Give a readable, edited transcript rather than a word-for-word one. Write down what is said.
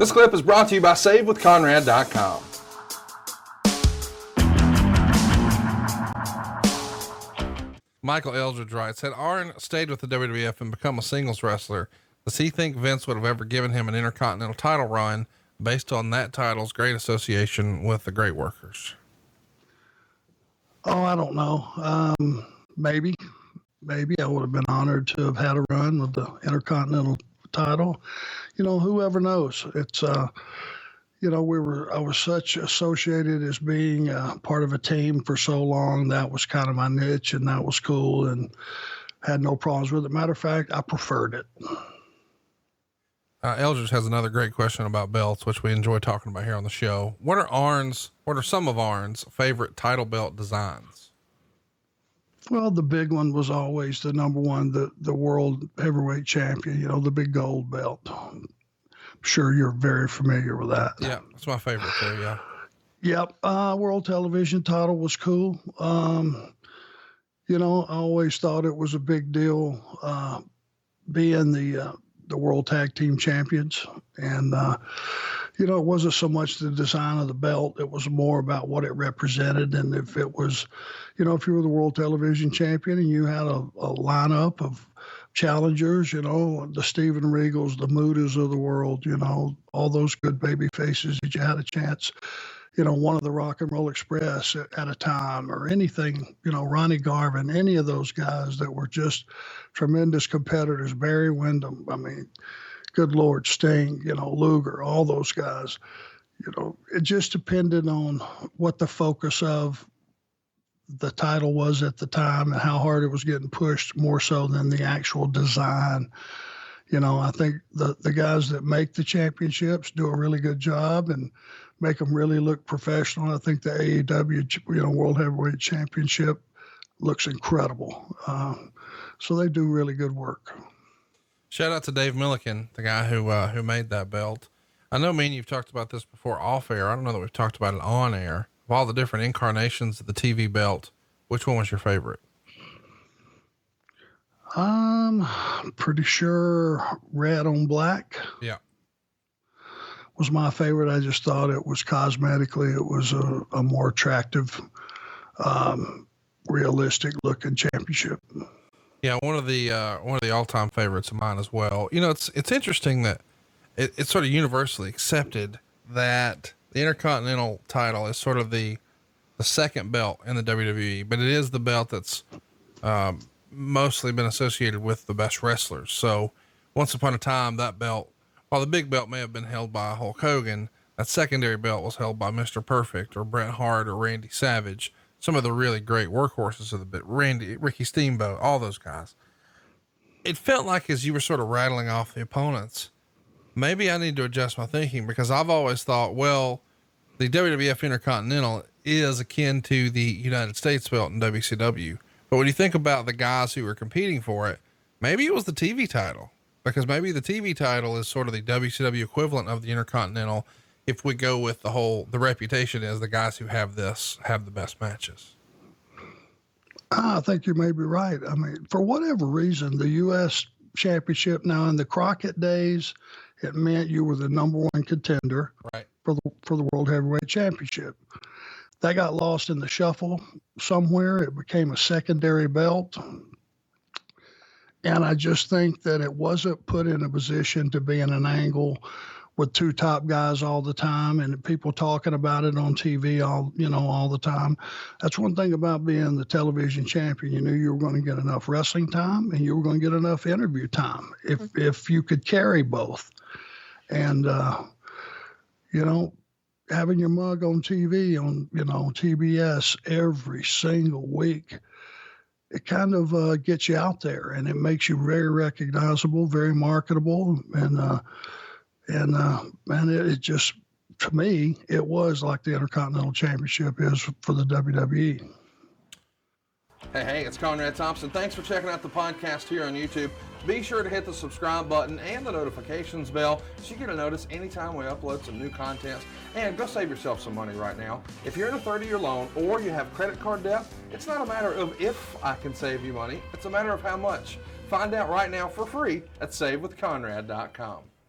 This clip is brought to you by SaveWithConrad.com. Michael Eldridge writes, had Arn stayed with the WWF and become a singles wrestler, does he think Vince would have ever given him an Intercontinental title run based on that title's great association with the Great Workers? Oh, I don't know. Maybe I would have been honored to have had a run with the Intercontinental title. Whoever knows? It's, I was such associated as being part of a team for so long. That was kind of my niche, and that was cool, and had no problems with it. Matter of fact, I preferred it. Eldridge has another great question about belts, which we enjoy talking about here on the show. What are some of Arn's favorite title belt designs? Well, the big one was always the number one, the world heavyweight champion, the big gold belt. I'm sure you're very familiar with that. Yeah, that's my favorite too. Yeah. Yep. World television title was cool. I always thought it was a big deal, being the world tag team champions. And, it wasn't so much the design of the belt. It was more about what it represented. And if it was, if you were the world television champion and you had a lineup of challengers, the Steven Regals, the Mudas of the world, all those good baby faces that you had a chance, one of the Rock and Roll Express at a time, or anything, Ronnie Garvin, any of those guys that were just tremendous competitors, Barry Windham, good Lord, Sting, Luger, all those guys, it just depended on what the focus of the title was at the time and how hard it was getting pushed, more so than the actual design. I think the guys that make the championships do a really good job and make them really look professional. I think the AEW, World Heavyweight Championship looks incredible. So they do really good work. Shout out to Dave Milliken, the guy who made that belt. I know me and you've talked about this before off air. I don't know that we've talked about it on air. Of all the different incarnations of the TV belt, which one was your favorite? I'm pretty sure red on black. Yeah. Was my favorite. I just thought it was cosmetically, it was a more attractive, realistic looking championship. Yeah. One of the all-time favorites of mine as well. It's interesting that it's sort of universally accepted that the Intercontinental title is sort of the second belt in the WWE, but it is the belt that's, mostly been associated with the best wrestlers. So once upon a time, that belt, while the big belt may have been held by Hulk Hogan, that secondary belt was held by Mr. Perfect or Bret Hart or Randy Savage, some of the really great workhorses of the bit, Ricky Steamboat, all those guys. It felt like as you were sort of rattling off the opponents, maybe I need to adjust my thinking, because I've always thought, well, the WWF Intercontinental is akin to the United States belt in WCW. But when you think about the guys who were competing for it, maybe it was the TV title, because maybe the TV title is sort of the WCW equivalent of the Intercontinental. If we go with the reputation is the guys who have this have the best matches. I think you may be right. For whatever reason, the U.S. championship now in the Crockett days, it meant you were the number one contender, right, for the World Heavyweight Championship. That got lost in the shuffle somewhere. It became a secondary belt. And I just think that it wasn't put in a position to be in an angle with two top guys all the time and people talking about it on TV all the time. That's one thing about being the television champion. You knew you were going to get enough wrestling time and you were going to get enough interview time if you could carry both. And, having your mug on TV, on TBS every single week, it kind of gets you out there, and it makes you very recognizable, very marketable, and it just, to me, it was like the Intercontinental Championship is for the WWE. Hey, it's Conrad Thompson. Thanks for checking out the podcast here on YouTube. Be sure to hit the subscribe button and the notifications bell so you get a notice anytime we upload some new content. And go save yourself some money right now. If you're in a 30-year loan or you have credit card debt, it's not a matter of if I can save you money. It's a matter of how much. Find out right now for free at SaveWithConrad.com.